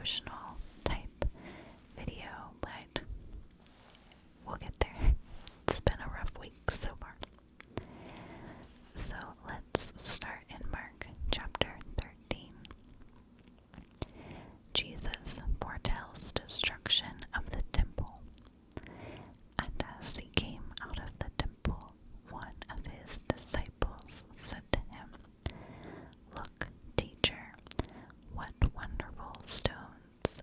devotional type video, but we'll get there. It's been a rough week so far. So let's start in Mark chapter 13. Jesus foretells destruction of the temple. And as he came out of the temple, one of his disciples said to him, "Look, teacher, what wonderful stones!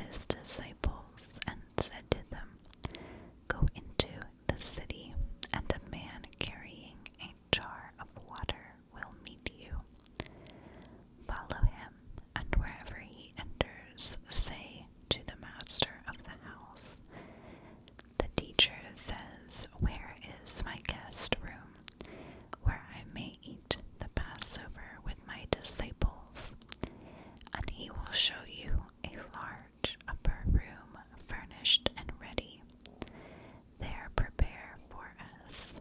his disciples and said to them, "Go into the city, and a man carrying a jar of water will meet you. Follow him, and wherever he enters, say to the master of the house, 'The teacher says, where is my guest room, where I may eat the Passover with my disciples?' And he will show you a large upper room furnished and ready. There prepare for us."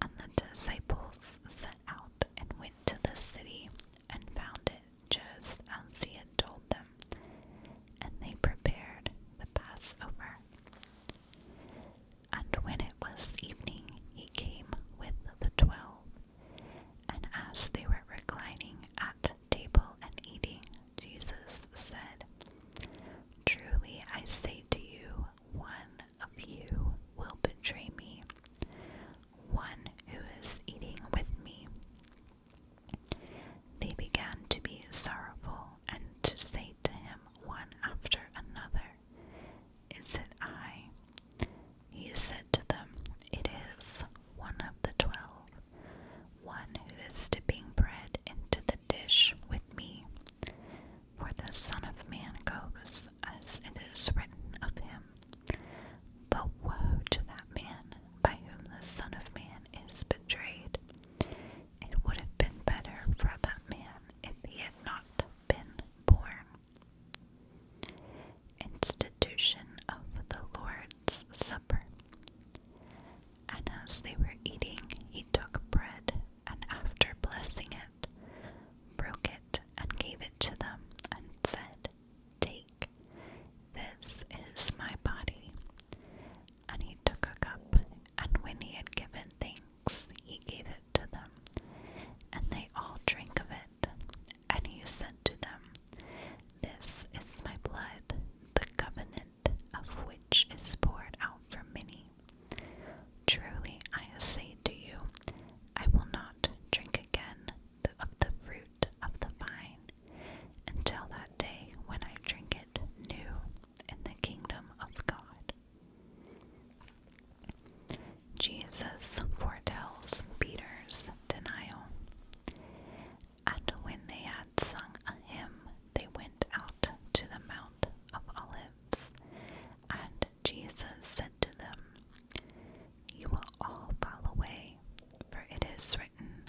And the disciples set out and went to the city and found it just as he had told them, and they prepared the Passover. And when it was evening, he came with the 12, and as they were reclining at table and eating, Jesus said, "Truly I say to you, one of you will betray me, one who is eating with me." They began to be sorrowful and to say to him one after another, "Is it I?" He said to them, "It is one of the 12, one who is dipping bread into the dish with me. For the Son of Man goes as it is written of him. But woe to that man by whom the Son of Man is betrayed. It would have been better for that man if he had not been born." Institution of the Lord's Supper. And as they were eating, he took bread, and after blessing it, broke it and gave it to them, and said, "Take, this is my body." And he took a cup, and when he had given thanks, he gave it to them, and they all drank of it. And he said to them, "This is my blood, the covenant of which is poured out for many. Truly I say to you, I will not drink again of the fruit of the vine until that day when I drink it new in the kingdom of God." Jesus foretells Peter's denial. And when they had sung a hymn, they went out to the Mount of Olives. And Jesus said to them, "You will all fall away, for it is written,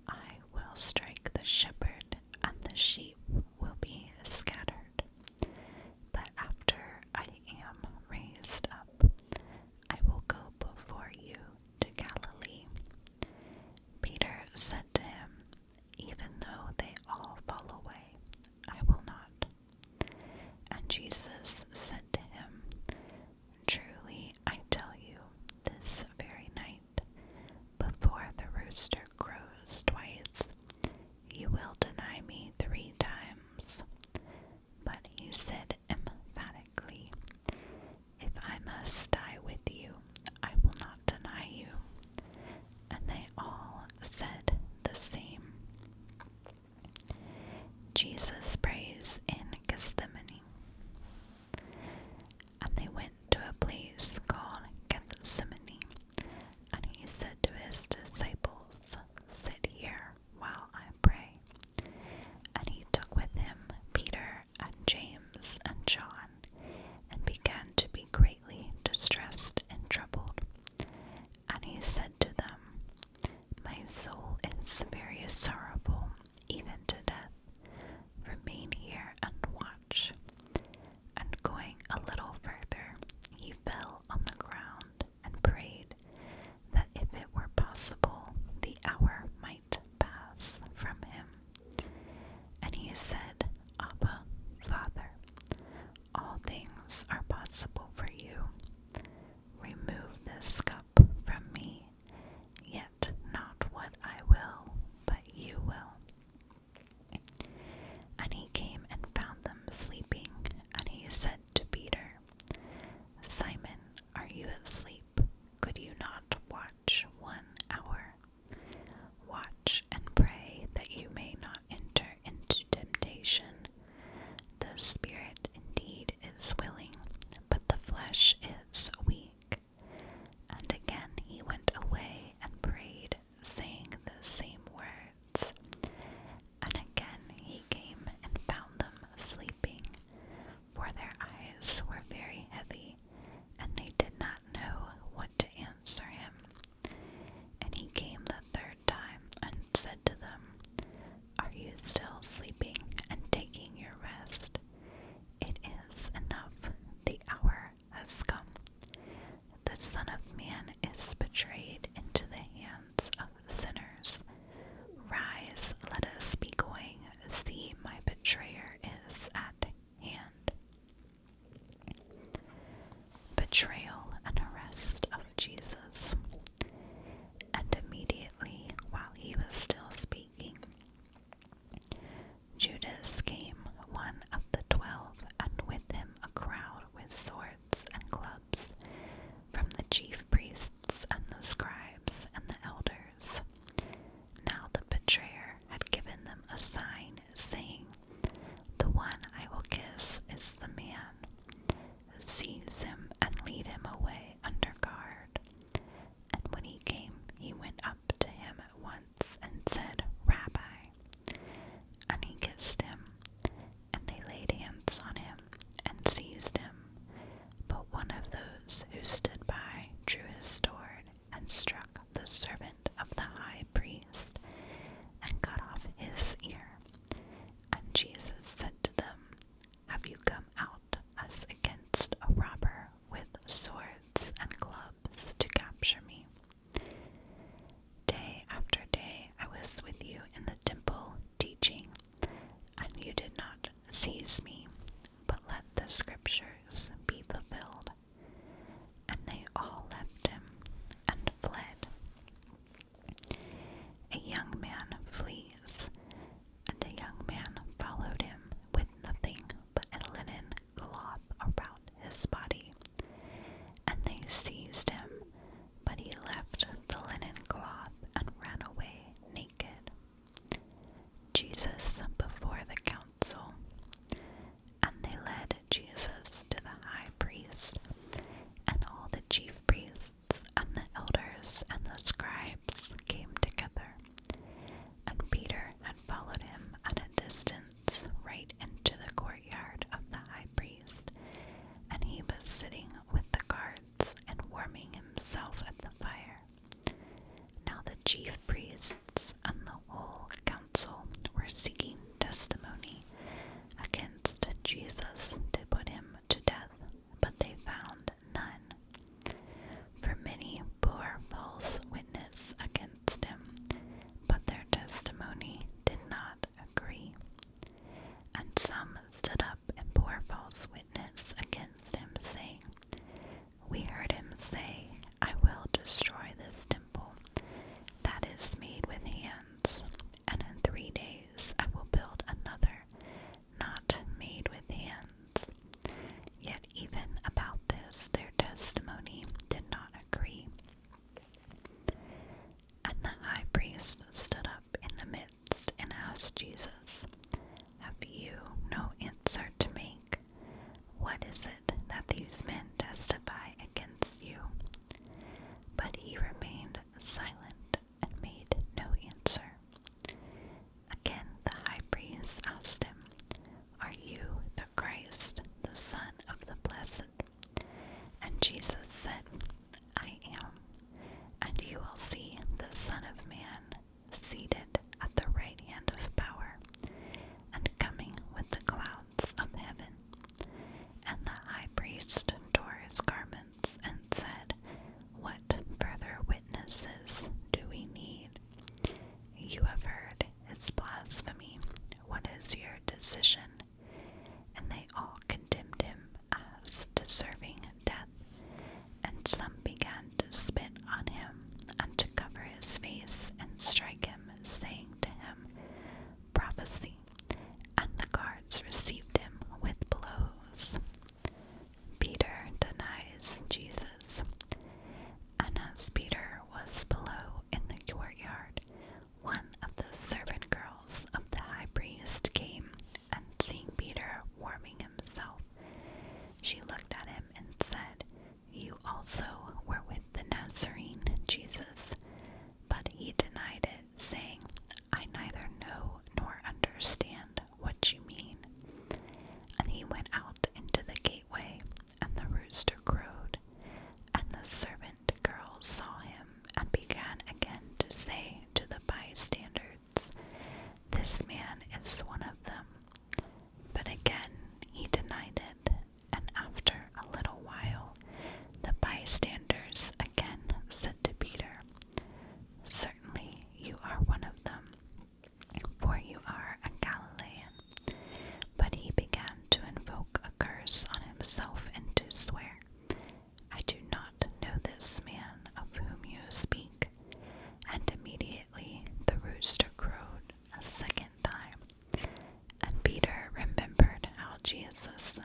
I will strike the shepherd, and the sheep will be scattered. But after I am raised up, I will go before you to Galilee." Peter said to him, "Even though they all fall away, I will not." And Jesus said to him, "Truly I tell you, this very night, before the rooster crows twice, you will deny me 3 times." But he said emphatically, "If I must die with you, I will not deny you." And they all said the same. Jesus prays in Gethsemane. is willing, but the flesh is weak. And again he went away and prayed, saying the same words. And again he came and found them sleeping, for their eyes were very heavy, and they did not know what to answer him. And he came the third time and said to them, Are you still sleeping and taking your rest? It is enough, the hour has come. The Son of Man is betrayed into the hands of sinners. Rise, let us be going. See, my betrayer is at hand. Betrayal and arrest of Jesus. And immediately, while he was still speaking, Judas came, one of the 12, and with him a crowd with swords and clubs, from the chief priests and the scribes and the elders. Now the betrayer had given them a sign, saying, The one I will kiss is the man. Seize him and lead him away under guard. And when he came, he went up to him at once and said, Rabbi. And he kissed him, and they laid hands on him and seized him. But one of those who stood by drew his sword and struck the servant of the high priest and cut off his ear. And Jesus said to them, Have you come out as against a robber with swords and clubs to capture me? Day after day I was with you in the temple teaching, and you did not seize me, but let the scriptures be fulfilled. And they all left him and fled. A young man flees, and a young man followed him with nothing but a linen cloth about his body. And they seized him, but he left the linen cloth and ran away naked. Jesus before the council. And they led Jesus to the high priest, and all the chief priests and the elders and the scribes came together. And Peter had followed him at a distance right into the courtyard of the high priest, and he was sitting with the guards and warming himself at the fire. Now the chief priests and the whole council were seeking testimony against Jesus to put him to death, but they found none. For many bore false witness against him, but their testimony did not agree. And some stood up and bore false witness against him, saying, We heard him say, I will destroy this temple that is made with hands, and in 3 days I will build another not made with hands. Yet even about this their testimony did not agree. And the high priest stood up in the midst and asked Jesus, Have you no answer to make? What is it that these men testify against you? But he remained silent and made no answer. Again the high priest asked him, Are you the Christ, the Son of the Blessed? And Jesus said, I am. And you will see the Son of Man Jesus,